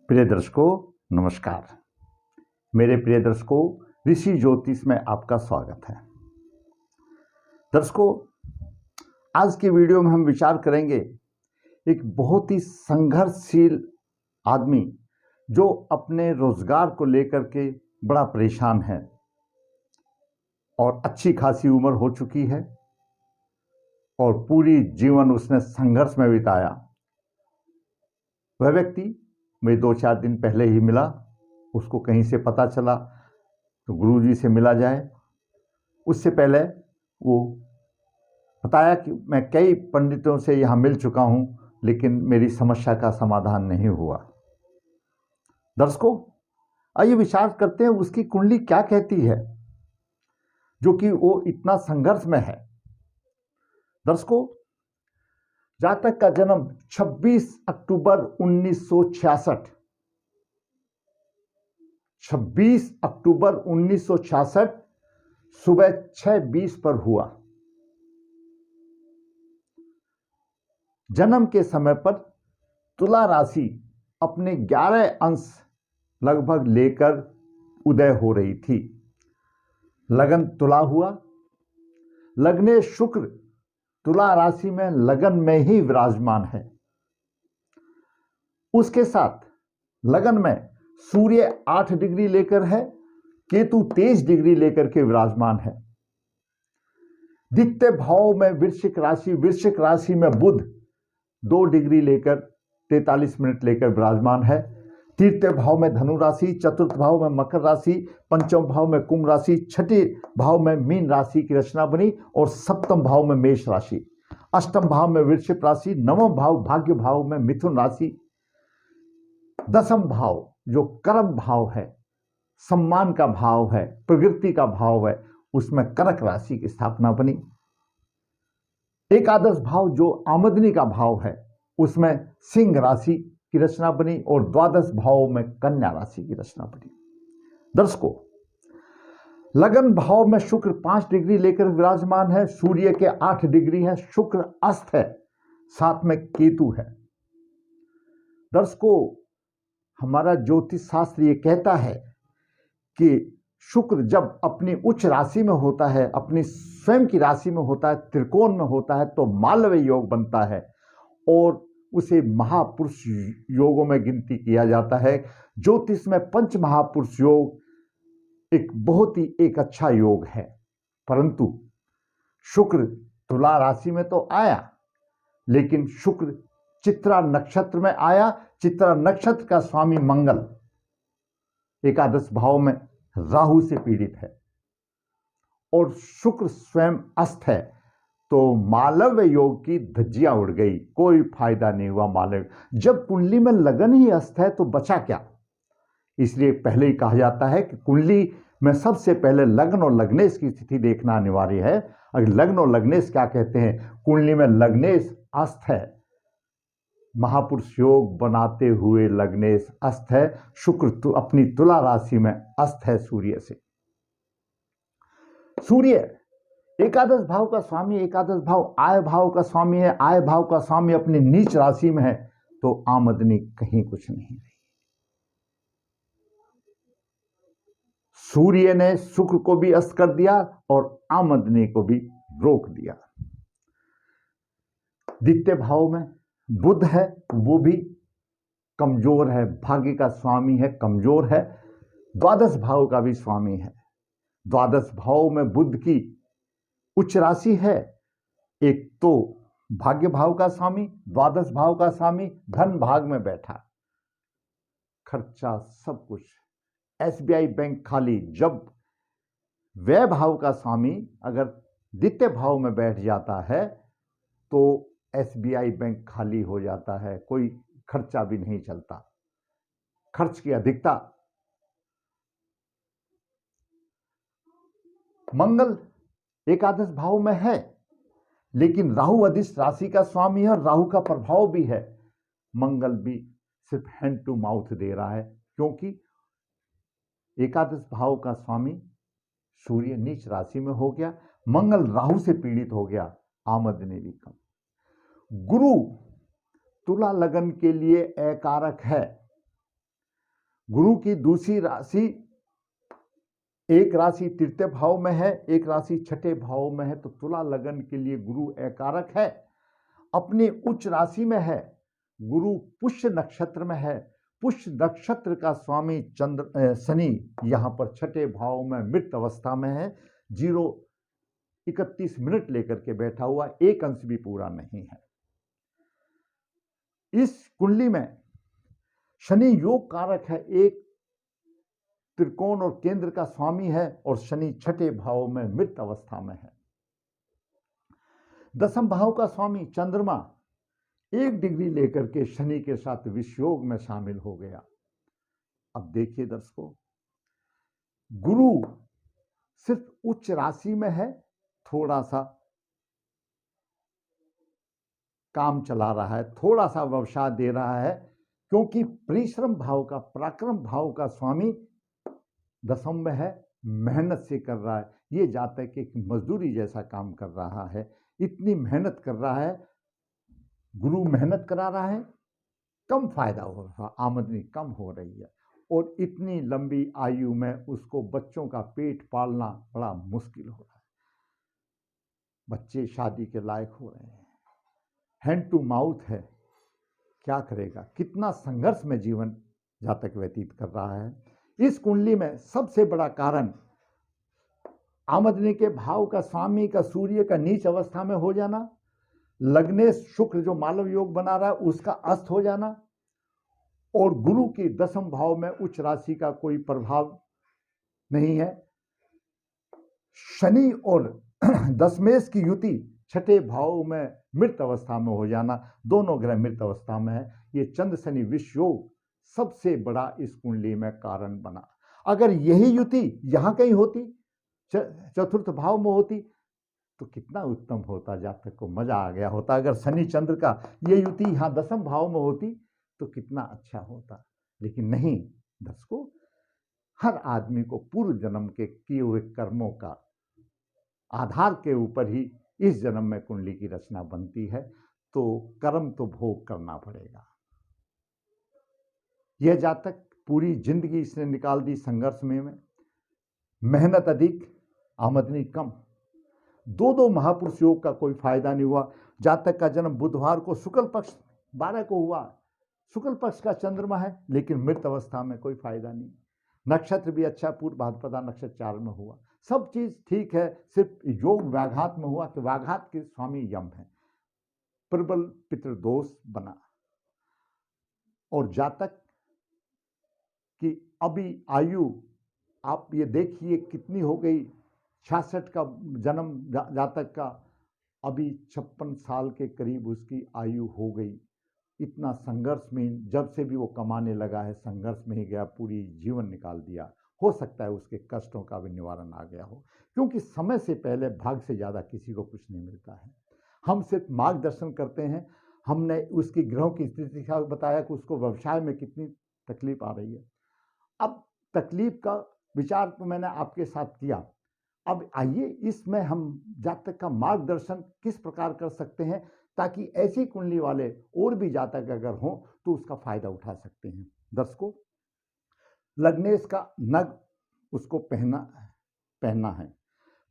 प्रिय दर्शकों, नमस्कार। मेरे प्रिय दर्शकों, ऋषि ज्योतिष में आपका स्वागत है। दर्शकों, आज की वीडियो में हम विचार करेंगे एक बहुत ही संघर्षशील आदमी जो अपने रोजगार को लेकर के बड़ा परेशान है और अच्छी खासी उम्र हो चुकी है और पूरी जीवन उसने संघर्ष में बिताया। वह व्यक्ति मैं 2-4 दिन पहले ही मिला, उसको कहीं से पता चला तो गुरुजी से मिला जाए। उससे पहले वो बताया कि मैं कई पंडितों से यहाँ मिल चुका हूँ, लेकिन मेरी समस्या का समाधान नहीं हुआ। दर्शकों, आइए विचार करते हैं उसकी कुंडली क्या कहती है, जो कि वो इतना संघर्ष में है। दर्शकों, जातक का जन्म 26 अक्टूबर 1966 26 अक्टूबर 1966 सुबह 6:20 पर हुआ। जन्म के समय पर तुला राशि अपने 11 अंश लगभग लेकर उदय हो रही थी। लगन तुला हुआ। लग्ने शुक्र तुला राशि में लगन में ही विराजमान है। उसके साथ लगन में सूर्य 8 डिग्री लेकर है, केतु 23 डिग्री लेकर के विराजमान है। द्वितीय भाव में वृश्चिक राशि में बुध 2 डिग्री लेकर 43 मिनट लेकर विराजमान है। तृतीय भाव में धनु राशि, चतुर्थ भाव में मकर राशि, पंचम भाव में कुंभ राशि, छठे भाव में मीन राशि की रचना बनी और सप्तम भाव में मेष राशि, अष्टम भाव में वृश्चिक राशि, नवम भाव भाग्य भाव में मिथुन राशि, दसम भाव जो कर्म भाव है, सम्मान का भाव है, प्रवृत्ति का भाव है, उसमें कर्क राशि की स्थापना बनी। एकादश भाव जो आमदनी का भाव है, उसमें सिंह राशि की रचना बनी और द्वादश भाव में कन्या राशि की रचना बनी। दर्शकों, लगन भाव में शुक्र 5 डिग्री लेकर विराजमान है, सूर्य के 8 डिग्री है, शुक्र अस्त है, साथ में केतु है। दर्शकों, हमारा ज्योतिष शास्त्र ये कहता है कि शुक्र जब अपनी उच्च राशि में होता है, अपनी स्वयं की राशि में होता है, त्रिकोण में होता है, तो मालव्य योग बनता है और उसे महापुरुष योगों में गिनती किया जाता है। ज्योतिष में पंच महापुरुष योग एक अच्छा योग है। परंतु शुक्र तुला राशि में तो आया, लेकिन शुक्र चित्रा नक्षत्र में आया। चित्रा नक्षत्र का स्वामी मंगल एकादश भाव में राहु से पीड़ित है और शुक्र स्वयं अस्त है, तो मालव्य योग की धज्जियां उड़ गई, कोई फायदा नहीं हुआ। मालव्य जब कुंडली में लगन ही अस्त है तो बचा क्या। इसलिए पहले ही कहा जाता है कि कुंडली में सबसे पहले लग्न और लग्नेश की स्थिति देखना अनिवार्य है। अगर लग्न और लग्नेश क्या कहते हैं, कुंडली में लग्नेश अस्त है, महापुरुष योग बनाते हुए लग्नेश अस्त है, शुक्र अपनी तुला राशि में अस्त है सूर्य से। सूर्य एकादश भाव का स्वामी, एकादश भाव आय भाव का स्वामी है। आय भाव का स्वामी अपनी नीच राशि में है, तो आमदनी कहीं कुछ नहीं रही। सूर्य ने शुक्र को भी अस्त कर दिया और आमदनी को भी रोक दिया। द्वितीय भाव में बुध है, वो भी कमजोर है, भाग्य का स्वामी है, कमजोर है। द्वादश भाव का भी स्वामी है। द्वादश भाव में बुध की उच्च राशि है। एक तो भाग्य भाव का स्वामी, द्वादश भाव का स्वामी धन भाग में बैठा, खर्चा सब कुछ, एसबीआई बैंक खाली। जब व्यय भाव का स्वामी अगर द्वितीय भाव में बैठ जाता है तो एसबीआई बैंक खाली हो जाता है, कोई खर्चा भी नहीं चलता, खर्च की अधिकता। मंगल एकादश भाव में है, लेकिन राहु अधिष्ठ राशि का स्वामी है और राहु का प्रभाव भी है। मंगल भी सिर्फ हैंड टू माउथ दे रहा है, क्योंकि एकादश भाव का स्वामी सूर्य नीच राशि में हो गया, मंगल राहु से पीड़ित हो गया, आमदनी भी कम। गुरु तुला लगन के लिए अकारक है, गुरु की दूसरी राशि, एक राशि तृतीय भाव में है, एक राशि छठे भाव में है, तो तुला लगन के लिए गुरु एकारक है। अपनी उच्च राशि में है, गुरु पुष्य नक्षत्र में है। पुष्य नक्षत्र का स्वामी शनि यहाँ पर छठे भाव में मृत अवस्था में है, 0:31 लेकर के बैठा हुआ, एक अंश भी पूरा नहीं है। इस कुंडली में शनि योग कारक है, एक त्रिकोण और केंद्र का स्वामी है, और शनि छठे भाव में मृत अवस्था में है। दसम भाव का स्वामी चंद्रमा 1 डिग्री लेकर के शनि के साथ विषयोग में शामिल हो गया। अब देखिए दर्शकों, गुरु सिर्फ उच्च राशि में है, थोड़ा सा काम चला रहा है, थोड़ा सा व्यवसाय दे रहा है, क्योंकि परिश्रम भाव का, पराक्रम भाव का स्वामी दसम में है, मेहनत से कर रहा है। ये जातक एक मजदूरी जैसा काम कर रहा है, इतनी मेहनत कर रहा है, गुरु मेहनत करा रहा है, कम फायदा हो रहा, आमदनी कम हो रही है, और इतनी लंबी आयु में उसको बच्चों का पेट पालना बड़ा मुश्किल हो रहा है। बच्चे शादी के लायक हो रहे हैं, हैंड टू माउथ है, क्या करेगा, कितना संघर्ष में जीवन जातक व्यतीत कर रहा है। इस कुंडली में सबसे बड़ा कारण आमदनी के भाव का स्वामी का सूर्य का नीच अवस्था में हो जाना, लग्नेश शुक्र जो मालव योग बना रहा है उसका अस्त हो जाना, और गुरु की दसम भाव में उच्च राशि का कोई प्रभाव नहीं है। शनि और दशमेश की युति छठे भाव में मृत अवस्था में हो जाना, दोनों ग्रह मृत अवस्था में है। ये चंद्र शनि विष योग सबसे बड़ा इस कुंडली में कारण बना। अगर यही युति यहाँ कहीं होती, चतुर्थ भाव में होती, तो कितना उत्तम होता, जातक को मजा आ गया होता। अगर शनि चंद्र का ये युति यहाँ दसम भाव में होती तो कितना अच्छा होता, लेकिन नहीं। दर्शकों, हर आदमी को पूर्व जन्म के किए हुए कर्मों का आधार के ऊपर ही इस जन्म में कुंडली की रचना बनती है, तो कर्म तो भोग करना पड़ेगा। यह जातक पूरी जिंदगी इसने निकाल दी संघर्ष में मेहनत अधिक, आमदनी कम, दो महापुरुष योग का कोई फायदा नहीं हुआ। जातक का जन्म बुधवार को शुक्ल पक्ष 12 को हुआ, शुक्ल पक्ष का चंद्रमा है, लेकिन मृत अवस्था में कोई फायदा नहीं। नक्षत्र भी अच्छा, पूर्व भाद्रपदा नक्षत्र 4 में हुआ, सब चीज ठीक है, सिर्फ योग व्याघात में हुआ कि व्याघात के स्वामी यम है, प्रबल पितृदोष बना। और जातक की अभी आयु आप ये देखिए कितनी हो गई, 66 का जन्म जातक का, अभी 56 साल के करीब उसकी आयु हो गई। इतना संघर्ष में, जब से भी वो कमाने लगा है संघर्ष में ही गया, पूरी जीवन निकाल दिया। हो सकता है उसके कष्टों का भी निवारण आ गया हो, क्योंकि समय से पहले भाग से ज़्यादा किसी को कुछ नहीं मिलता है। हम सिर्फ मार्गदर्शन करते हैं। हमने उसकी ग्रहों की स्थिति का बताया कि उसको व्यवसाय में कितनी तकलीफ आ रही है। अब तकलीफ का विचार तो मैंने आपके साथ किया, अब आइए इसमें हम जातक का मार्गदर्शन किस प्रकार कर सकते हैं, ताकि ऐसी कुंडली वाले और भी जातक अगर हों तो उसका फायदा उठा सकते हैं। दर्शकों, लग्नेश का नग उसको पहनना है,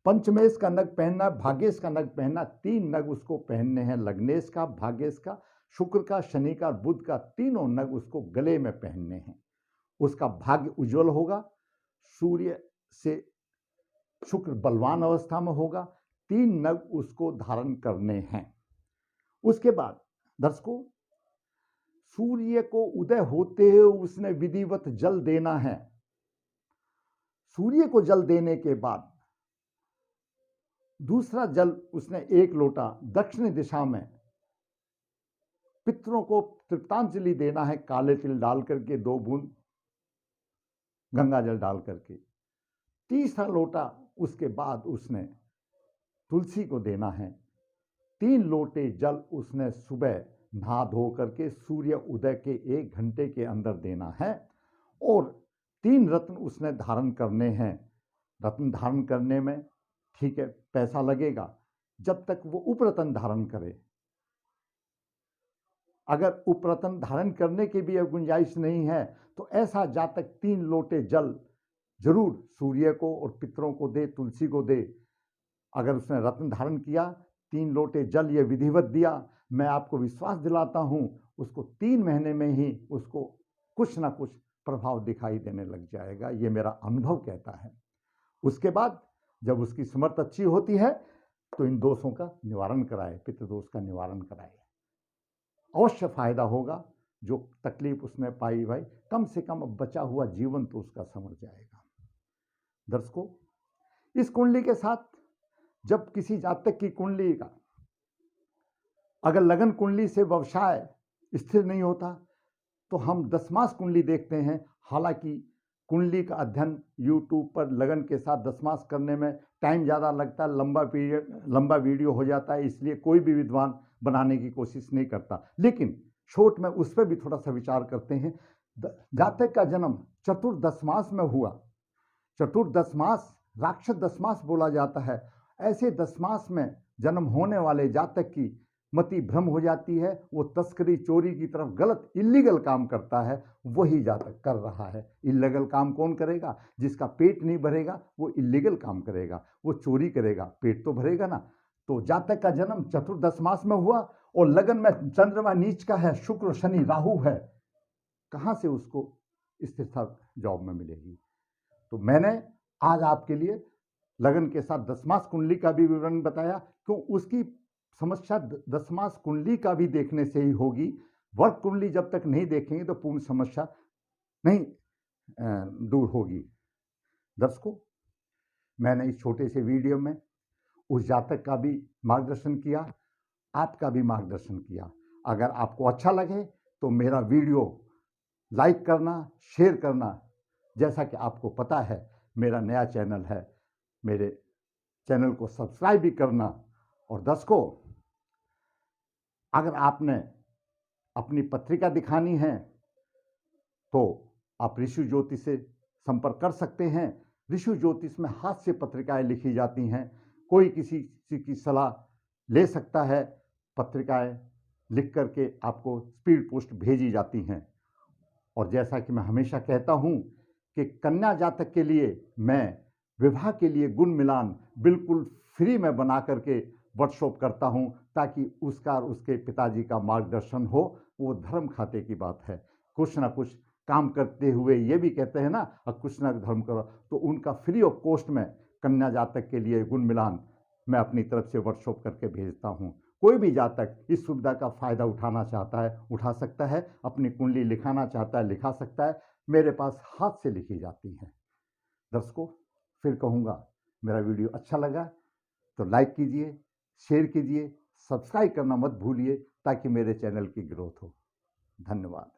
पंचमेश का नग पहनना, भाग्येश का नग पहनना, 3 नग उसको पहनने हैं। लग्नेश का, भाग्येश का, शुक्र का, शनि का, बुध का, तीनों नग उसको गले में पहनने हैं। उसका भाग्य उज्जवल होगा। सूर्य से शुक्र बलवान अवस्था में होगा, 3 नग उसको धारण करने हैं। उसके बाद दर्शकों, सूर्य को उदय होते हुए उसने विधिवत जल देना है। सूर्य को जल देने के बाद दूसरा जल उसने 1 लोटा दक्षिण दिशा में पितरों को तृप्तांजलि देना है, काले तिल डाल करके 2 बूंद गंगा जल डाल करके। तीसरा लोटा उसके बाद उसने तुलसी को देना है। 3 लोटे जल उसने सुबह नहा धो करके सूर्य उदय के 1 घंटे के अंदर देना है, और 3 रत्न उसने धारण करने हैं। रत्न धारण करने में ठीक है पैसा लगेगा, जब तक वो उपरत्न धारण करे। अगर उपरतन धारण करने की भी गुंजाइश नहीं है तो ऐसा जातक 3 लोटे जल जरूर सूर्य को और पितरों को दे, तुलसी को दे। अगर उसने रत्न धारण किया, 3 लोटे जल ये विधिवत दिया, मैं आपको विश्वास दिलाता हूं उसको 3 महीने में ही उसको कुछ ना कुछ प्रभाव दिखाई देने लग जाएगा। ये मेरा अनुभव कहता है। उसके बाद जब उसकी समर्थ अच्छी होती है तो इन दोषों का निवारण कराए, पितृदोष का निवारण कराए, अवश्य फायदा होगा। जो तकलीफ उसने पाई भाई, कम से कम अब बचा हुआ जीवन तो उसका संवर जाएगा। दर्शकों, इस कुंडली के साथ जब किसी जातक की कुंडली का अगर लगन कुंडली से व्यवसाय स्थिर नहीं होता तो हम 10 मास कुंडली देखते हैं। हालांकि कुंडली का अध्ययन यूट्यूब पर लगन के साथ 10 मास करने में टाइम ज़्यादा लगता है, लंबा वीडियो हो जाता है, इसलिए कोई भी विद्वान बनाने की कोशिश नहीं करता। लेकिन छोट में उस पर भी थोड़ा सा विचार करते हैं। जातक का जन्म चतुर्दश मास में हुआ। चतुर्दश मास राक्षस 10 मास बोला जाता है। ऐसे 10 मास में जन्म होने वाले जातक की मति भ्रम हो जाती है, वो तस्करी चोरी की तरफ गलत इल्लीगल काम करता है, वही जातक कर रहा है। इल्लीगल काम कौन करेगा? जिसका पेट नहीं भरेगा वो इल्लीगल काम करेगा, वो चोरी करेगा, पेट तो भरेगा ना। तो जातक का जन्म चतुर्दश मास में हुआ और लगन में चंद्रमा नीच का है, शुक्र शनि राहु है, कहां से उसको स्थिरता जॉब में मिलेगी? तो मैंने आज आपके लिए लगन के साथ 10 मास कुंडली का भी विवरण बताया, क्यों उसकी समस्या 10 मास कुंडली का भी देखने से ही होगी। वर्ग कुंडली जब तक नहीं देखेंगे तो पूर्ण समस्या नहीं दूर होगी। दर्शकों, मैंने इस छोटे से वीडियो में उस जातक का भी मार्गदर्शन किया, आपका भी मार्गदर्शन किया। अगर आपको अच्छा लगे तो मेरा वीडियो लाइक करना, शेयर करना। जैसा कि आपको पता है मेरा नया चैनल है, मेरे चैनल को सब्सक्राइब भी करना। और दर्शकों, अगर आपने अपनी पत्रिका दिखानी है तो आप ऋषि ज्योतिष से संपर्क कर सकते हैं। ऋषि ज्योतिष में हाथ से पत्रिकाएं लिखी जाती हैं। कोई किसी की सलाह ले सकता है, पत्रिकाएं लिख करके आपको स्पीड पोस्ट भेजी जाती हैं। और जैसा कि मैं हमेशा कहता हूं कि कन्या जातक के लिए मैं विवाह के लिए गुण मिलान बिल्कुल फ्री में बना करके वर्कशॉप करता हूं, ताकि उसका और उसके पिताजी का मार्गदर्शन हो। वो धर्म खाते की बात है, कुछ ना कुछ काम करते हुए ये भी कहते हैं ना, कुछ ना धर्म करो। तो उनका फ्री ऑफ कॉस्ट में कन्या जातक के लिए गुण मिलान मैं अपनी तरफ से वर्कशॉप करके भेजता हूं। कोई भी जातक इस सुविधा का फायदा उठाना चाहता है उठा सकता है, अपनी कुंडली लिखाना चाहता है लिखा सकता है। मेरे पास हाथ से लिखी जाती हैं। दर्शकों, फिर कहूँगा, मेरा वीडियो अच्छा लगा तो लाइक कीजिए, शेयर कीजिए, सब्सक्राइब करना मत भूलिए, ताकि मेरे चैनल की ग्रोथ हो। धन्यवाद।